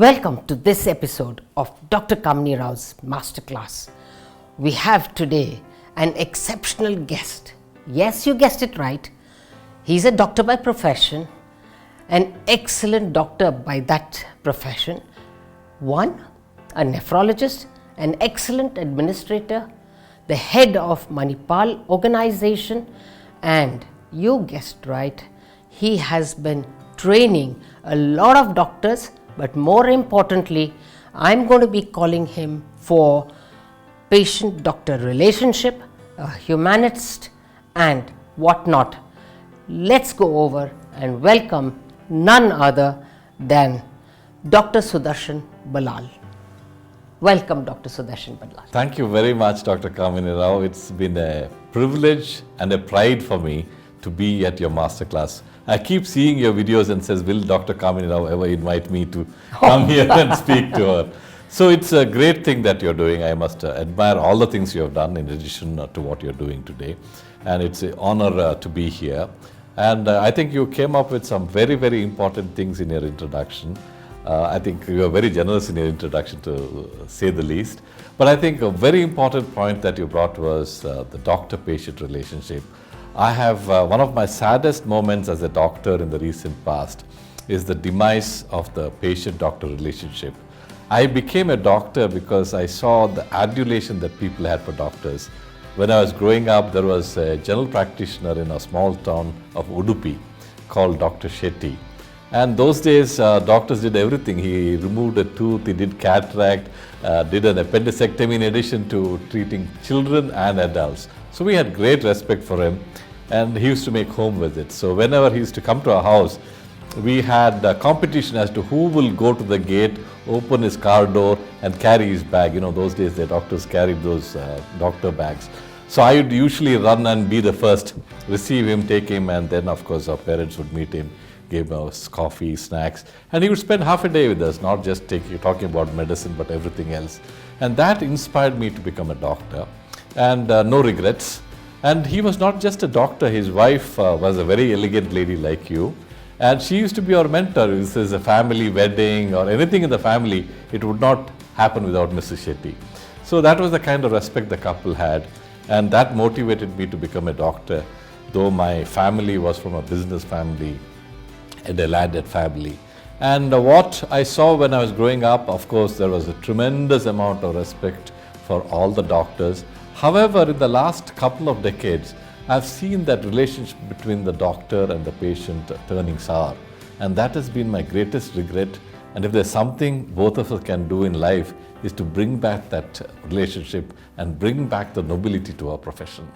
Welcome to this episode of Dr. Kamini Rao's Master Class. We have today an exceptional guest. Yes, you guessed it right. He's a doctor by profession, an excellent doctor by that profession. One, a nephrologist, an excellent administrator, the head of Manipal organization, and you guessed right, he has been training a lot of doctors, but more importantly, I'm going to be calling him for patient-doctor relationship, a humanist and whatnot. Let's go over and welcome none other than Dr. Sudarshan Ballal. Welcome, Dr. Sudarshan Ballal. Thank you very much, Dr. Kamini Rao. It's been a privilege and a pride for me to be at your masterclass. I keep seeing your videos and says, will Dr. Kamini Rao ever invite me to come here and speak to her? So it's a great thing that you're doing. I must admire all the things you have done in addition to what you're doing today. And it's an honor to be here. And I think you came up with some very, very important things in your introduction. I think you are very generous in your introduction, to say the least. But I think a very important point that you brought was the doctor-patient relationship. I have one of my saddest moments as a doctor in the recent past is the demise of the patient-doctor relationship. I became a doctor because I saw the adulation that people had for doctors. When I was growing up, there was a general practitioner in a small town of Udupi called Dr. Shetty. And those days, doctors did everything. He removed a tooth, he did cataract, did an appendicectomy in addition to treating children and adults. So we had great respect for him, and he used to make home visits. So whenever he used to come to our house, we had a competition as to who will go to the gate, open his car door and carry his bag. You know, those days the doctors carried those doctor bags. So I would usually run and be the first, receive him, take him, and then of course our parents would meet him, give us coffee, snacks, and he would spend half a day with us, not just talking about medicine but everything else. And that inspired me to become a doctor, and no regrets. And he was not just a doctor, his wife was a very elegant lady like you. And she used to be our mentor. If this is a family wedding or anything in the family, it would not happen without Mrs. Shetty. So that was the kind of respect the couple had. And that motivated me to become a doctor, though my family was from a business family and a landed family. And what I saw when I was growing up, of course, there was a tremendous amount of respect for all the doctors. However, in the last couple of decades, I've seen that relationship between the doctor and the patient turning sour. And that has been my greatest regret. And if there's something both of us can do in life, is to bring back that relationship and bring back the nobility to our profession.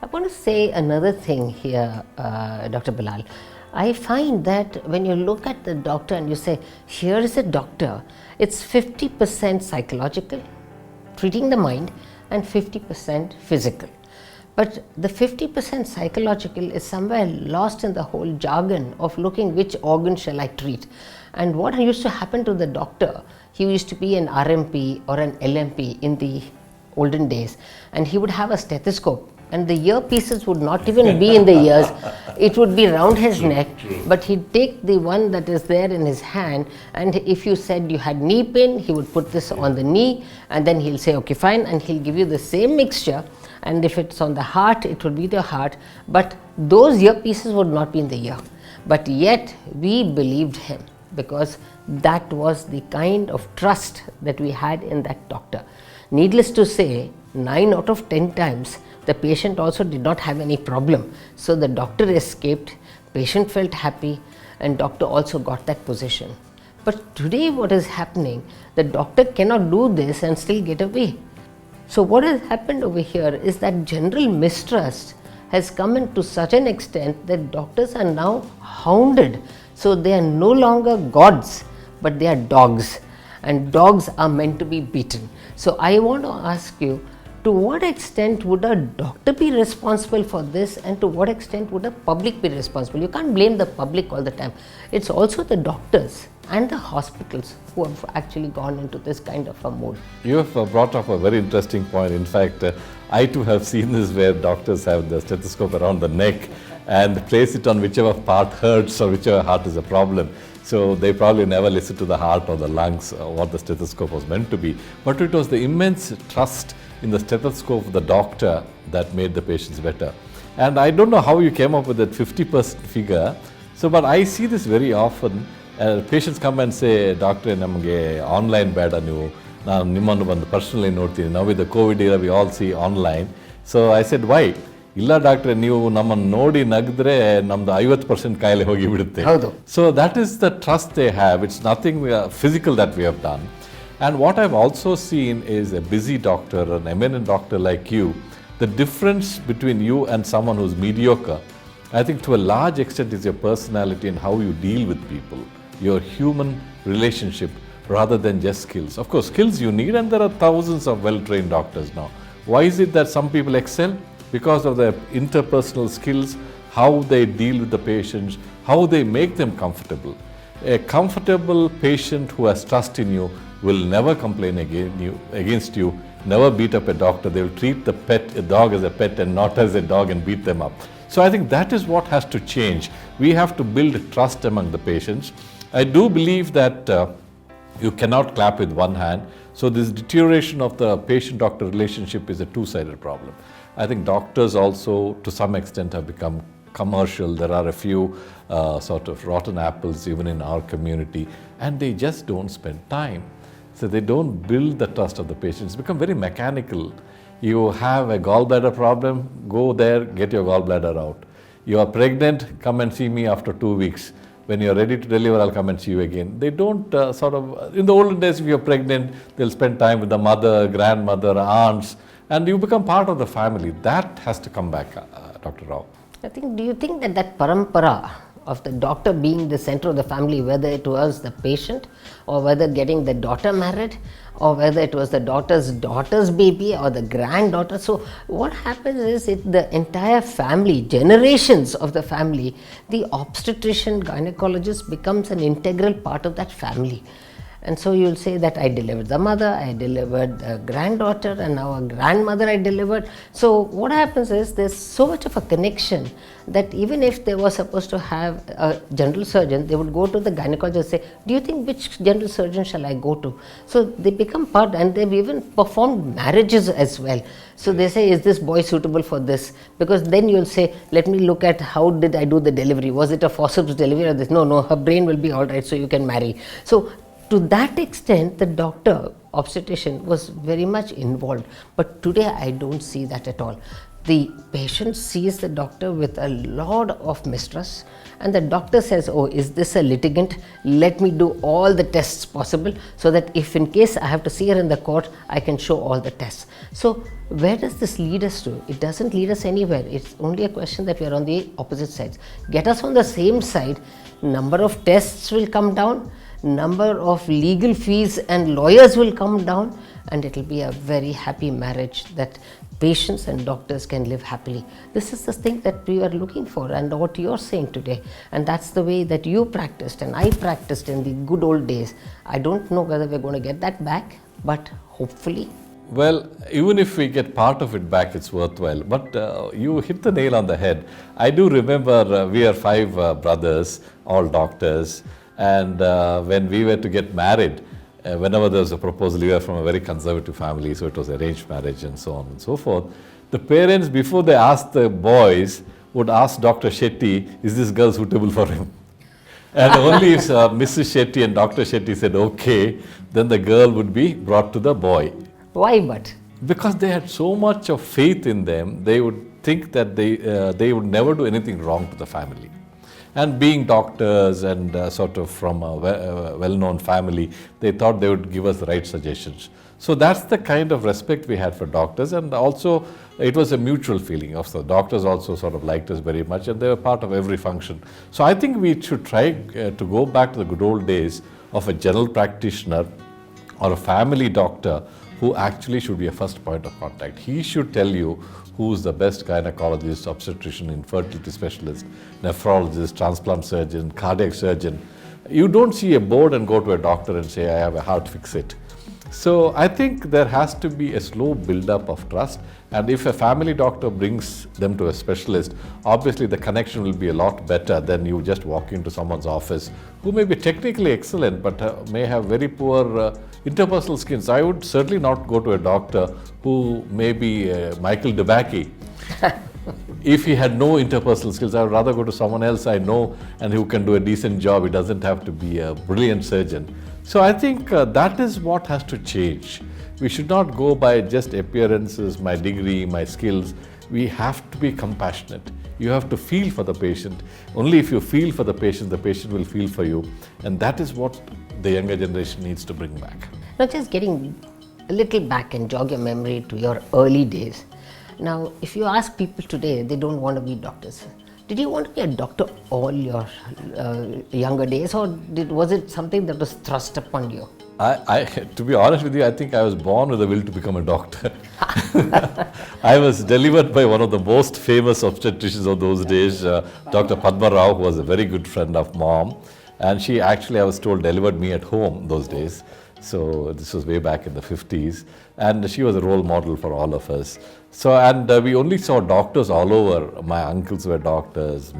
I want to say another thing here, Dr. Ballal. I find that when you look at the doctor and you say, here is a doctor, it's 50% psychological, treating the mind, and 50% physical. But the 50% psychological is somewhere lost in the whole jargon of looking which organ shall I treat. And what used to happen to the doctor, he used to be an RMP or an LMP in the olden days, and he would have a stethoscope, and the earpieces would not even be in the ears, it would be round his neck, but he'd take the one that is there in his hand, and if you said you had knee pain, he would put this on the knee, and then he'll say, okay, fine, and he'll give you the same mixture, and if it's on the heart, it would be the heart, but those earpieces would not be in the ear. But yet, we believed him, because that was the kind of trust that we had in that doctor. Needless to say, 9 out of 10 times, the patient also did not have any problem. So the doctor escaped, patient felt happy, and doctor also got that position. But today what is happening, the doctor cannot do this and still get away. So what has happened over here is that general mistrust has come into such an extent that doctors are now hounded. So they are no longer gods, but they are dogs, and dogs are meant to be beaten. So I want to ask you, to what extent would a doctor be responsible for this, and to what extent would a public be responsible? You can't blame the public all the time. It's also the doctors and the hospitals who have actually gone into this kind of a mode. You have brought up a very interesting point. In fact, I too have seen this where doctors have the stethoscope around the neck and place it on whichever part hurts or whichever heart is a problem. So they probably never listened to the heart or the lungs or what the stethoscope was meant to be. But it was the immense trust in the stethoscope of the doctor that made the patients better. And I don't know how you came up with that 50% figure. So, but I see this very often. Patients come and say, Doctor, namage online beda ನೀವು ನಾನು ನಿಮ್ಮನ್ನು ಬಂದು personally ನೋಡ್ತೀನಿ. Now with the COVID era, we all see online. So I said, why? ಇಲ್ಲ ಡಾಕ್ಟ್ರೆ, ನೀವು ನಮ್ಮನ್ನು ನೋಡಿ ನಗಿದ್ರೆ ನಮ್ದು 50% ಕಾಯಿಲೆ ಹೋಗಿ ಬಿಡುತ್ತೆ. So that is the trust they have. It's nothing physical that we have done. And what I've also seen is a busy doctor, an eminent doctor like you, the difference between you and someone who's mediocre, I think to a large extent is your personality and how you deal with people, your human relationship rather than just skills. Of course, skills you need, and there are thousands of well-trained doctors now. Why is it that some people excel? Because of their interpersonal skills, how they deal with the patients, how they make them comfortable. A comfortable patient who has trust in you will never complain against you, never beat up a doctor. They will treat a dog as a pet and not as a dog and beat them up. So I think that is what has to change. We have to build trust among the patients. I do believe that you cannot clap with one hand. So this deterioration of the patient-doctor relationship is a two-sided problem. I think doctors also to some extent have become commercial. There are a few sort of rotten apples even in our community, and they just don't spend time. So they don't build the trust of the patients. It's become very mechanical. You have a gallbladder problem, go there, get your gallbladder out. You are pregnant, come and see me after 2 weeks. When you're ready to deliver, I'll come and see you again. They don't in the olden days, if you're pregnant, they'll spend time with the mother, grandmother, aunts, and you become part of the family. That has to come back, Dr. Rao. Do you think that parampara of the doctor being the center of the family, whether it was the patient or whether getting the daughter married or whether it was the daughter's baby or the granddaughter. So what happens is the entire family, generations of the family, the obstetrician gynecologist becomes an integral part of that family. And so you'll say that I delivered the mother, I delivered the granddaughter, and now a grandmother I delivered. So what happens is there's so much of a connection that even if they were supposed to have a general surgeon, they would go to the gynecologist and say, do you think which general surgeon shall I go to? So they become part, and they've even performed marriages as well. So they say, is this boy suitable for this? Because then you'll say, let me look at how did I do the delivery? Was it a forceps delivery or this? No, her brain will be all right, so you can marry. So to that extent, the doctor, obstetrician, was very much involved. But today, I don't see that at all. The patient sees the doctor with a lot of mistrust, and the doctor says, oh, is this a litigant? Let me do all the tests possible so that if in case I have to see her in the court, I can show all the tests. So where does this lead us to? It doesn't lead us anywhere. It's only a question that we are on the opposite sides. Get us on the same side, number of tests will come down, number of legal fees and lawyers will come down, and it will be a very happy marriage that patients and doctors can live happily. This is the thing that we are looking for, and what you're saying today, and that's the way that you practiced and I practiced in the good old days. I don't know whether we're going to get that back, but hopefully. Well, even if we get part of it back, it's worthwhile. But you hit the nail on the head. I do remember we are 5 brothers, all doctors. And when we were to get married, whenever there was a proposal, we were from a very conservative family, so it was arranged marriage and so on and so forth. The parents, before they asked the boys, would ask Dr. Shetty, is this girl suitable for him? And only if Mrs. Shetty and Dr. Shetty said okay, then the girl would be brought to the boy. Why but? Because they had so much of faith in them, they would think that they would never do anything wrong to the family. And being doctors and sort of from a well-known family, they thought they would give us the right suggestions. So that's the kind of respect we had for doctors, and also it was a mutual feeling. Also, doctors also sort of liked us very much, and they were part of every function. So I think we should try to go back to the good old days of a general practitioner or a family doctor who actually should be a first point of contact. He should tell you who's the best gynecologist, obstetrician, infertility specialist, nephrologist, transplant surgeon, cardiac surgeon. You don't see a board and go to a doctor and say, I have a heart, fix it. So I think there has to be a slow build-up of trust, and if a family doctor brings them to a specialist, obviously the connection will be a lot better than you just walk into someone's office who may be technically excellent but may have very poor interpersonal skills. I would certainly not go to a doctor who may be Michael DeBacchi. If he had no interpersonal skills, I would rather go to someone else I know and who can do a decent job. He doesn't have to be a brilliant surgeon. So I think that is what has to change. We should not go by just appearances, my degree, my skills. We have to be compassionate. You have to feel for the patient. Only if you feel for the patient will feel for you. And that is what the younger generation needs to bring back. Now, just getting a little back and jog your memory to your early days. Now, if you ask people today, they don't want to be doctors. Did you want to be a doctor all your younger days, or was it something that was thrust upon you? To be honest with you, I think I was born with a will to become a doctor. I was delivered by one of the most famous obstetricians of those days, Dr. Padma Rao, who was a very good friend of mom. And she actually, I was told, delivered me at home those days. So this was way back in the 50s. And she was a role model for all of us. So, and we only saw doctors all over. My uncles were doctors.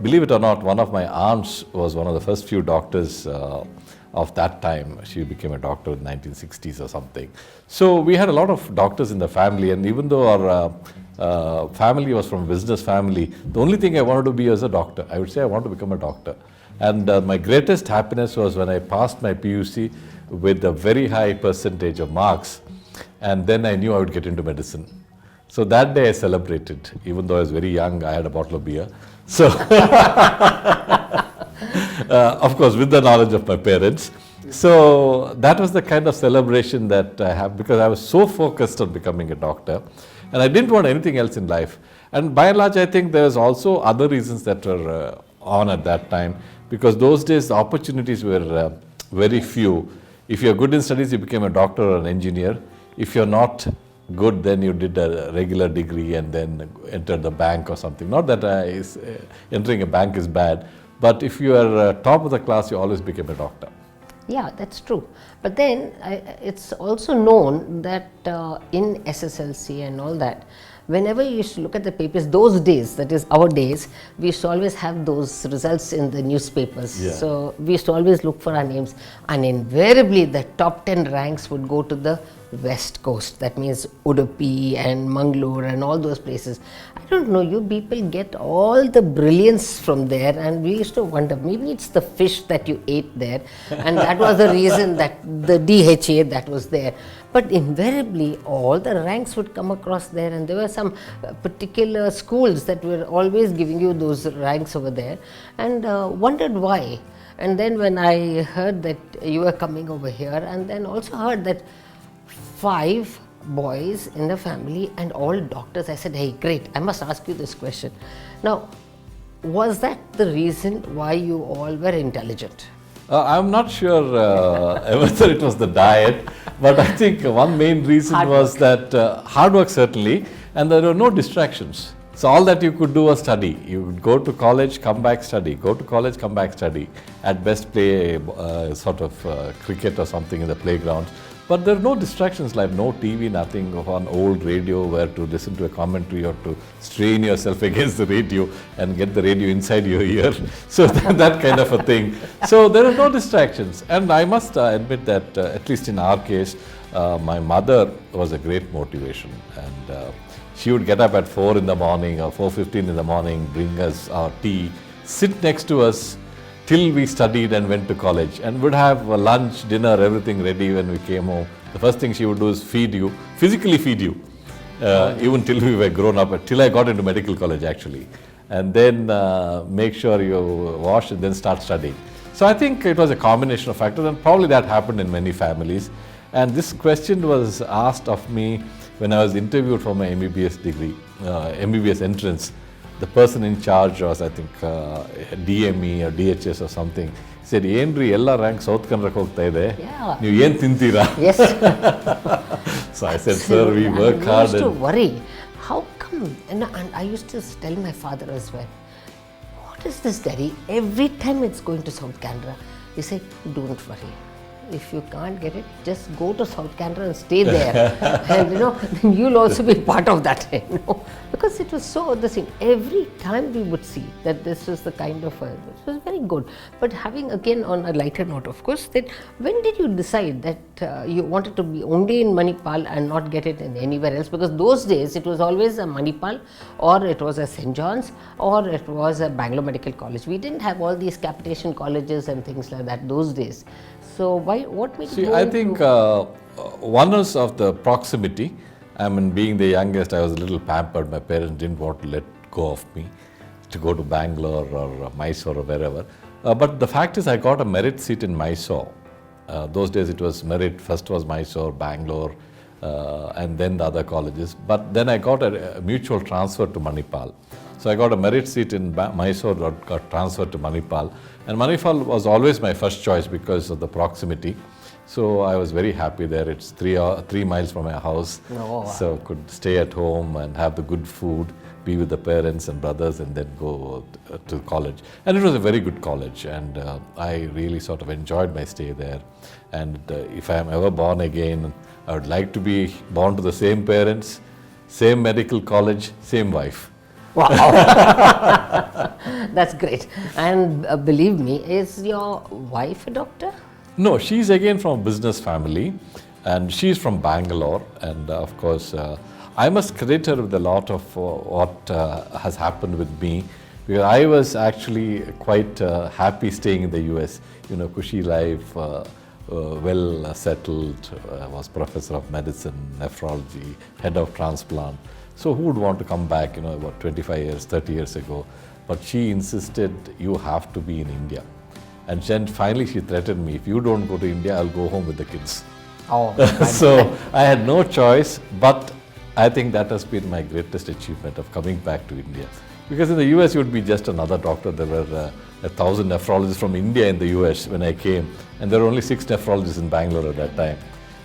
Believe it or not, one of my aunts was one of the first few doctors of that time. She became a doctor in the 1960s or something. So we had a lot of doctors in the family, and even though our family was from a business family, the only thing I wanted to be was a doctor. I would say I want to become a doctor. And my greatest happiness was when I passed my PUC with a very high percentage of marks, and then I knew I would get into medicine. So that day I celebrated. Even though I was very young, I had a bottle of beer. So, of course, with the knowledge of my parents. So that was the kind of celebration that I have, because I was so focused on becoming a doctor, and I didn't want anything else in life. And by and large, I think there was also other reasons that were on at that time, because those days the opportunities were very few. If you're good in studies, you became a doctor or an engineer. If you're not good, then you did a regular degree and then entered the bank or something. Not that entering a bank is bad, but if you are top of the class, you always became a doctor. Yeah, that's true. But then it's also known that in SSLC and all that, whenever you used to look at the papers, those days, that is our days, we used to always have those results in the newspapers. Yeah. So we used to always look for our names, and invariably the top 10 ranks would go to the West Coast. That means Udupi and Mangalore and all those places. I don't know, you people get all the brilliance from there, and we used to wonder, maybe it's the fish that you ate there, and that was the reason that the DHA that was there. But invariably all the ranks would come across there, and there were some particular schools that were always giving you those ranks over there, and wondered why. And then when I heard that you were coming over here, and then also heard that 5 boys in the family and all doctors, I said, hey, great, I must ask you this question. Now, was that the reason why you all were intelligent? I'm not sure whether it was the diet, but I think one main reason was that hard work certainly, and there were no distractions. So all that you could do was study. You would go to college, come back, study. Go to college, come back, study. At best play sort of cricket or something in the playground. But there are no distractions, like no TV, nothing of an old radio where to listen to a commentary or to strain yourself against the radio and get the radio inside your ear. So that kind of a thing. So there are no distractions. And I must admit that, at least in our case, my mother was a great motivation. And she would get up at 4 in the morning or 4:15 in the morning, bring us our tea, sit next to us till we studied and went to college, and would have lunch, dinner, everything ready when we came home. The first thing she would do is feed you, physically feed you, even till we were grown up, till I got into medical college actually. And then make sure you wash and then start studying. So I think it was a combination of factors, and probably that happened in many families. And this question was asked of me when I was interviewed for my MBBS degree, MBBS entrance. The person in charge was, I think, DME or DHS or something. He said, "Endri, ella rank South Kannada hogta ide. You yen tintira?" Yes. So I said, "Sir, we work hard." I used to worry. How come? And I used to tell my father as well, "What is this, Daddy? Every time it's going to South Kannada." He said, "Don't worry. if you can't get it, just go to South Canada and stay there. And then you'll also be part of that, because it was so the same. Every time we would see that this was the kind of, it was very good. But having again on a lighter note, of course, that when did you decide that you wanted to be only in Manipal and not get it in anywhere else? Because those days it was always a Manipal, or it was a St. John's, or it was a Bangalore Medical College. We didn't have all these capitation colleges and things like that those days. So what made you go I think one is of the proximity. I mean, being the youngest, I was a little pampered. My parents didn't want to let go of me to go to Bangalore or Mysore or wherever. But the fact is, I got a merit seat in Mysore. Those days it was merit, first was Mysore, Bangalore, and then the other colleges. But then I got a mutual transfer to Manipal. So I got a merit seat in Mysore, got transferred to Manipal. And Manipal was always my first choice because of the proximity. So I was very happy there. It's 3 miles from my house. Oh, wow. So could stay at home and have the good food, be with the parents and brothers, and then go to college. And it was a very good college, and I really sort of enjoyed my stay there. And if I am ever born again, I would like to be born to the same parents, same medical college, same wife. Wow. That's great. And believe me, is your wife a doctor? No, she's again from a business family, and she's from Bangalore. And of course, I must credit her with a lot of what has happened with me, because I was actually quite happy staying in the US. Cushy life, well settled, was professor of medicine, nephrology, head of transplant. So who would want to come back, about 25 years, 30 years ago? But she insisted, you have to be in India. And then finally she threatened me, if you don't go to India, I'll go home with the kids. Oh, so I had no choice, but I think that has been my greatest achievement of coming back to India. Because in the US, you would be just another doctor. There were 1,000 nephrologists from India in the US when I came, and there were only 6 nephrologists in Bangalore at that time.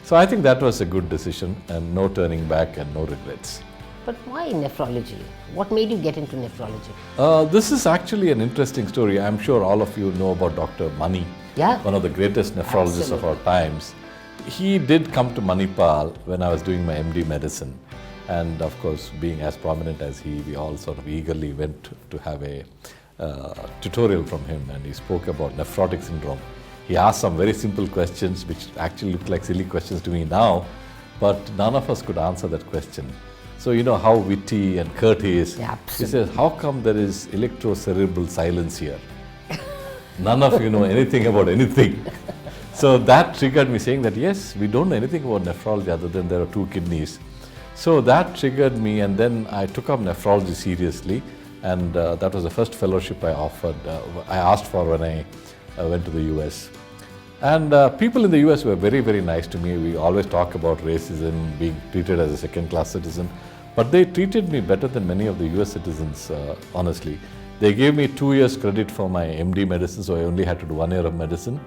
So I think that was a good decision, and no turning back and no regrets. But why nephrology? What made you get into nephrology? This is actually an interesting story. I'm sure all of you know about Dr. Mani, one of the greatest nephrologists of our times. He did come to Manipal when I was doing my MD medicine. And of course, being as prominent as he, we all sort of eagerly went to have a tutorial from him, and he spoke about nephrotic syndrome. He asked some very simple questions, which actually look like silly questions to me now, but none of us could answer that question. So you know how witty and curt he is. Yeah, he says, how come there is electrocerebral silence here? None of you know anything about anything. So that triggered me saying that yes, we don't know anything about nephrology other than there are 2 kidneys. So that triggered me, and then I took up nephrology seriously, and that was the first fellowship I asked for when I went to the US. And people in the US were very, very nice to me. We always talk about racism, being treated as a second-class citizen, but they treated me better than many of the US citizens, honestly. They gave me 2 years credit for my MD medicine, so I only had to do 1 year of medicine.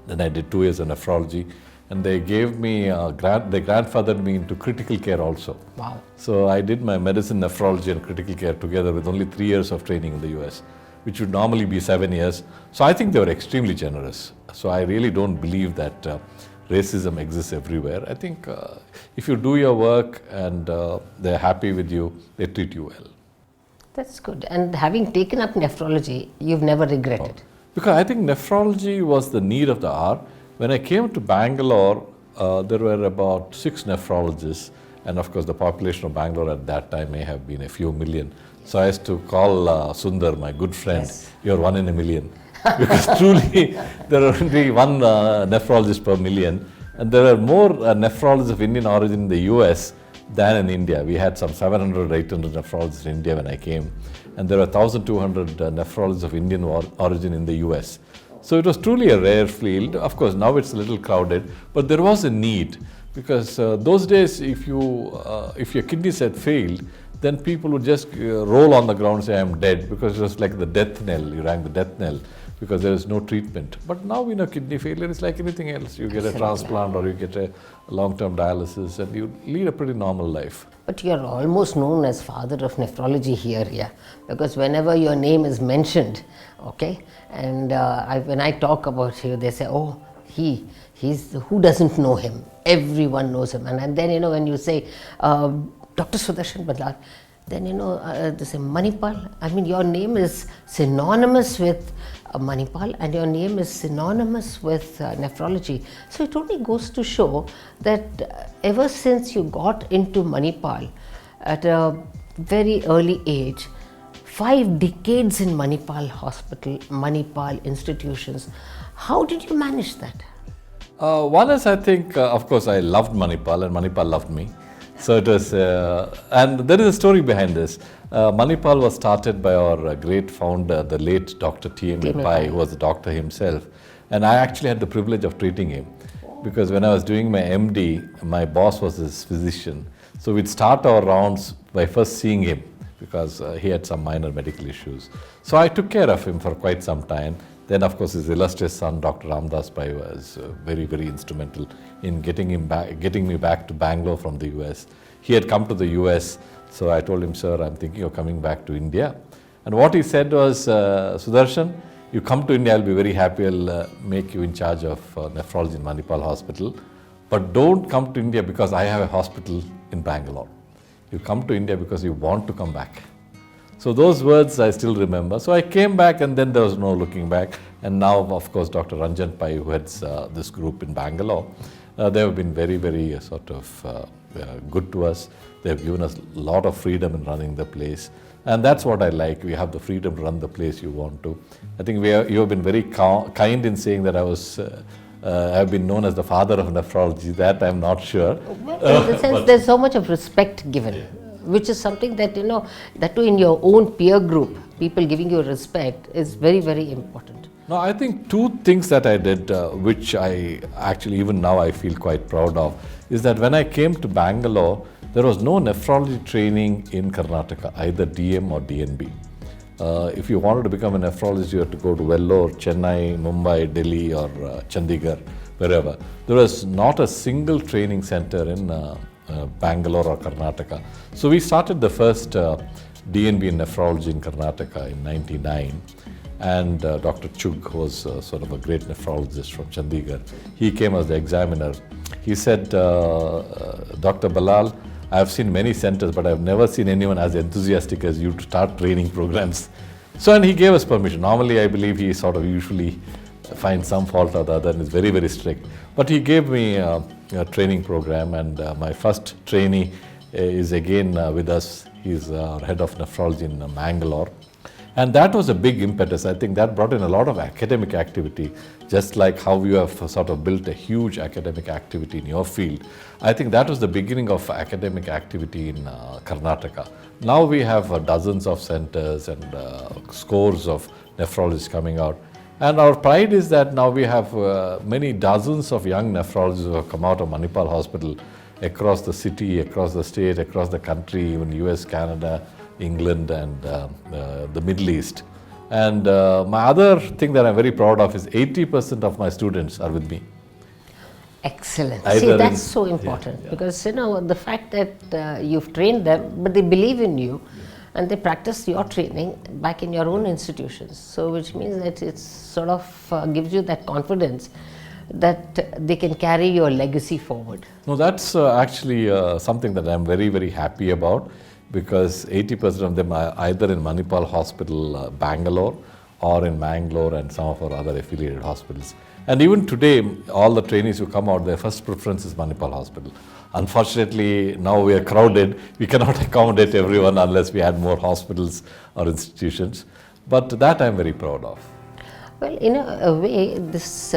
Then I did 2 years of nephrology, and they gave me they grandfathered me into critical care also. Wow. So I did my medicine, nephrology and critical care together with only 3 years of training in the US, which would normally be 7 years. So I think they were extremely generous. So I really don't believe that racism exists everywhere. I think if you do your work and they're happy with you, they treat you well. That's good. And having taken up nephrology, you've never regretted? Because I think nephrology was the need of the hour. When I came to Bangalore, there were about 6 nephrologists, and of course the population of Bangalore at that time may have been a few million. So I used to call Sundar, my good friend, Yes. You're 1 in a million. Because truly there are only 1 nephrologist per million, and there are more nephrologists of Indian origin in the US than in India. We had some 700, 800 nephrologists in India when I came, and there were 1,200 nephrologists of Indian origin in the US. So it was truly a rare field. Of course, now it's a little crowded, but there was a need, because those days, if your kidneys had failed, then people would just roll on the ground and say, I'm dead, because it was like the death knell. You rang the death knell because there is no treatment. But now we know kidney failure is like anything else. You get a transplant or you get a long-term dialysis and you lead a pretty normal life. But you're almost known as father of nephrology here, because whenever your name is mentioned, okay, and when I talk about you, they say, oh, he's who doesn't know him? Everyone knows him. And then, you know, when you say Dr. Sudarshan Ballal, then, you know, they say Manipal. I mean, your name is synonymous with Manipal, and your name is synonymous with nephrology. So it only goes to show that ever since you got into Manipal at a very early age, 5 decades in Manipal Hospital, Manipal institutions, how did you manage that? One is, I think, of course, I loved Manipal and Manipal loved me. So it was, and there is a story behind this. Manipal was started by our great founder, the late Dr. T.M. Pai, who was a doctor himself. And I actually had the privilege of treating him. Because when I was doing my MD, my boss was his physician. So we'd start our rounds by first seeing him, because he had some minor medical issues. So I took care of him for quite some time. Then, of course, his illustrious son, Dr. Ramdas Pai, was very, very instrumental in getting me back to Bangalore from the US. He had come to the US, so I told him, sir, I'm thinking of coming back to India. And what he said was, Sudarshan, you come to India, I'll be very happy, I'll make you in charge of nephrology in Manipal Hospital. But don't come to India because I have a hospital in Bangalore. You come to India because you want to come back. So those words I still remember. So I came back, and then there was no looking back. And now, of course, Dr. Ranjan Pai, who heads this group in Bangalore, they have been very, very sort of good to us. They have given us a lot of freedom in running the place. And that's what I like. We have the freedom to run the place you want to. I think you have been very kind in saying that I have been known as the father of nephrology. That I'm not sure. Well, in the sense, there's so much of respect given. Yeah. Which is something that, you know, that too in your own peer group, people giving you respect is very, very important. No, I think 2 things that I did, which I actually even now I feel quite proud of, is that when I came to Bangalore, there was no nephrology training in Karnataka, either DM or DNB. If you wanted to become a nephrologist, you had to go to Vellore, Chennai, Mumbai, Delhi, or Chandigarh, wherever. There was not a single training center in Bangalore or Karnataka. So we started the first DNB in nephrology in Karnataka in '99, and Dr. Chugh, who was sort of a great nephrologist from Chandigarh, he came as the examiner. He said, Dr. Ballal, I have seen many centers, but I have never seen anyone as enthusiastic as you to start training programs. So, and he gave us permission. Normally, I believe he sort of usually finds some fault or the other and is very, very strict. But he gave me a training program, and my first trainee is again with us. He's our head of nephrology in Mangalore. And that was a big impetus. I think that brought in a lot of academic activity, just like how you have sort of built a huge academic activity in your field. I think that was the beginning of academic activity in Karnataka. Now we have dozens of centers and scores of nephrologists coming out. And our pride is that now we have many dozens of young nephrologists who have come out of Manipal Hospital across the city, across the state, across the country, even US, Canada, England, and the Middle East. And my other thing that I'm very proud of is 80% of my students are with me. Excellent. See, that's so important, because, you know, the fact that you've trained them, but they believe in you, and they practice your training back in your own institutions. So, which means that it's sort of gives you that confidence that they can carry your legacy forward. No, that's actually something that I'm very, very happy about, because 80% of them are either in Manipal Hospital, Bangalore, or in Mangalore and some of our other affiliated hospitals. And even today, all the trainees who come out, their first preference is Manipal Hospital. Unfortunately, now we are crowded. We cannot accommodate everyone unless we add more hospitals or institutions. But that I'm very proud of. Well, in a way, this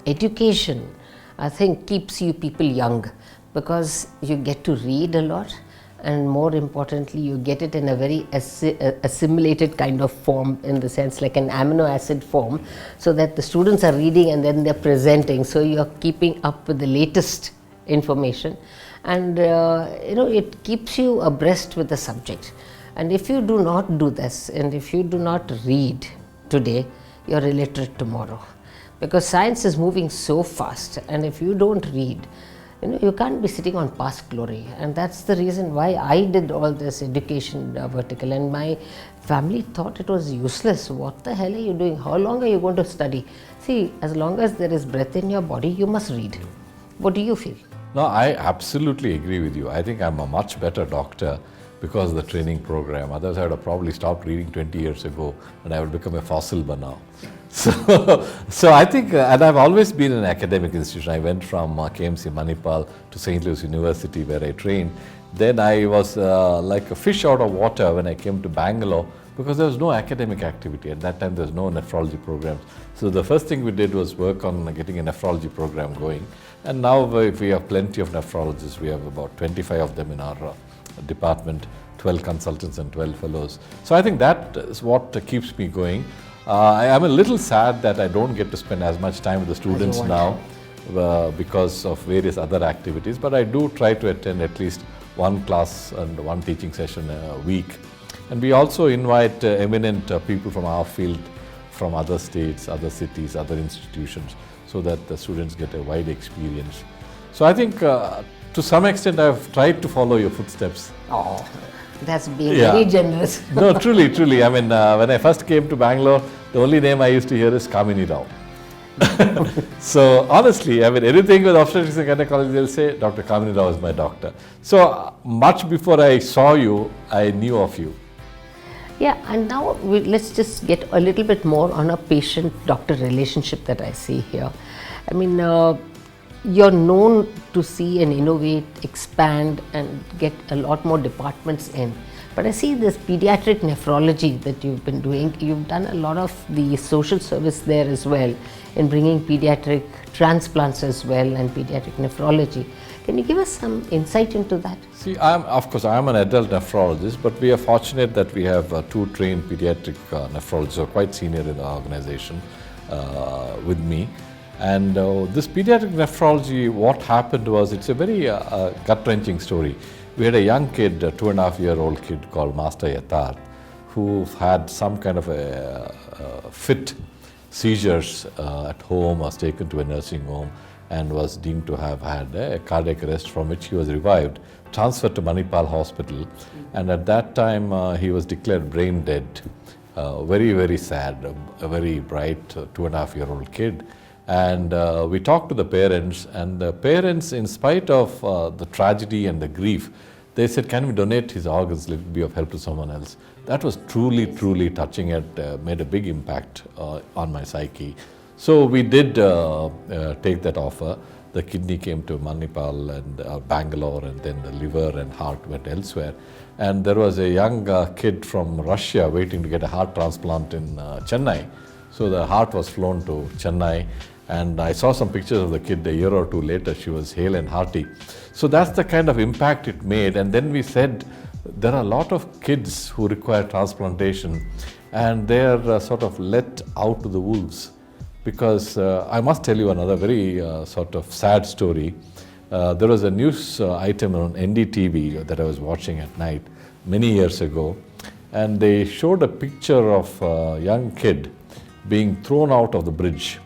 education, I think, keeps you people young, because you get to read a lot, and more importantly, you get it in a very assimilated kind of form, in the sense like an amino acid form, so that the students are reading and then they're presenting. So you're keeping up with the latest information, and you know, it keeps you abreast with the subject. And if you do not do this, and if you do not read today, you're illiterate tomorrow, because science is moving so fast, and if you don't read, You can't be sitting on past glory, and that's the reason why I did all this education vertical, and my family thought it was useless. What the hell are you doing? How long are you going to study? See, as long as there is breath in your body, you must read. What do you feel? No, I absolutely agree with you. I think I'm a much better doctor because of the training program. Otherwise, I would have probably stopped reading 20 years ago and I would become a fossil by now. So I think, and I've always been in an academic institution. I went from KMC Manipal to St. Louis University where I trained. Then I was like a fish out of water when I came to Bangalore because there was no academic activity. At that time, there was no nephrology programs. So the first thing we did was work on getting a nephrology program going. And now we have plenty of nephrologists. We have about 25 of them in our department, 12 consultants and 12 fellows. So I think that is what keeps me going. I am a little sad that I don't get to spend as much time with the students now because of various other activities, but I do try to attend at least one class and one teaching session a week. And we also invite eminent people from our field, from other states, other cities, other institutions, so that the students get a wide experience. So I think to some extent I've tried to follow your footsteps. Oh, that's being very generous. No, truly. I mean, when I first came to Bangalore, the only name I used to hear is Kamini Rao. So honestly, I mean, anything with obstetrics and gynecology, they'll say, Dr. Kamini Rao is my doctor. So much before I saw you, I knew of you. Yeah, and now let's just get a little bit more on a patient-doctor relationship that I see here. I mean, you're known to see and innovate, expand and get a lot more departments in. But I see this pediatric nephrology that you've been doing. You've done a lot of the social service there as well in bringing pediatric transplants as well and pediatric nephrology. Can you give us some insight into that? See, of course, I'm an adult nephrologist, but we are fortunate that we have two trained pediatric nephrologists who are quite senior in the organization with me. And this pediatric nephrology, what happened was, it's a very gut-wrenching story. We had a young kid, a 2.5-year-old kid called Master Yathar, who had some kind of a fit seizures at home, was taken to a nursing home and was deemed to have had a cardiac arrest, from which he was revived, transferred to Manipal Hospital, and at that time he was declared brain dead. Very, very sad, a very bright 2.5-year-old kid. And we talked to the parents, and the parents, in spite of the tragedy and the grief, they said, can we donate his organs, let it be of help to someone else. That was truly touching. It made a big impact on my psyche. So we did take that offer. The kidney came to Manipal and Bangalore, and then the liver and heart went elsewhere. And there was a young kid from Russia waiting to get a heart transplant in Chennai. So the heart was flown to Chennai, and I saw some pictures of the kid a year or two later. She was hale and hearty. So that's the kind of impact it made. And then we said, there are a lot of kids who require transplantation, and they're sort of let out to the wolves. Because I must tell you another very sort of sad story. There was a news item on NDTV that I was watching at night many years ago, and they showed a picture of a young kid being thrown out of the bridge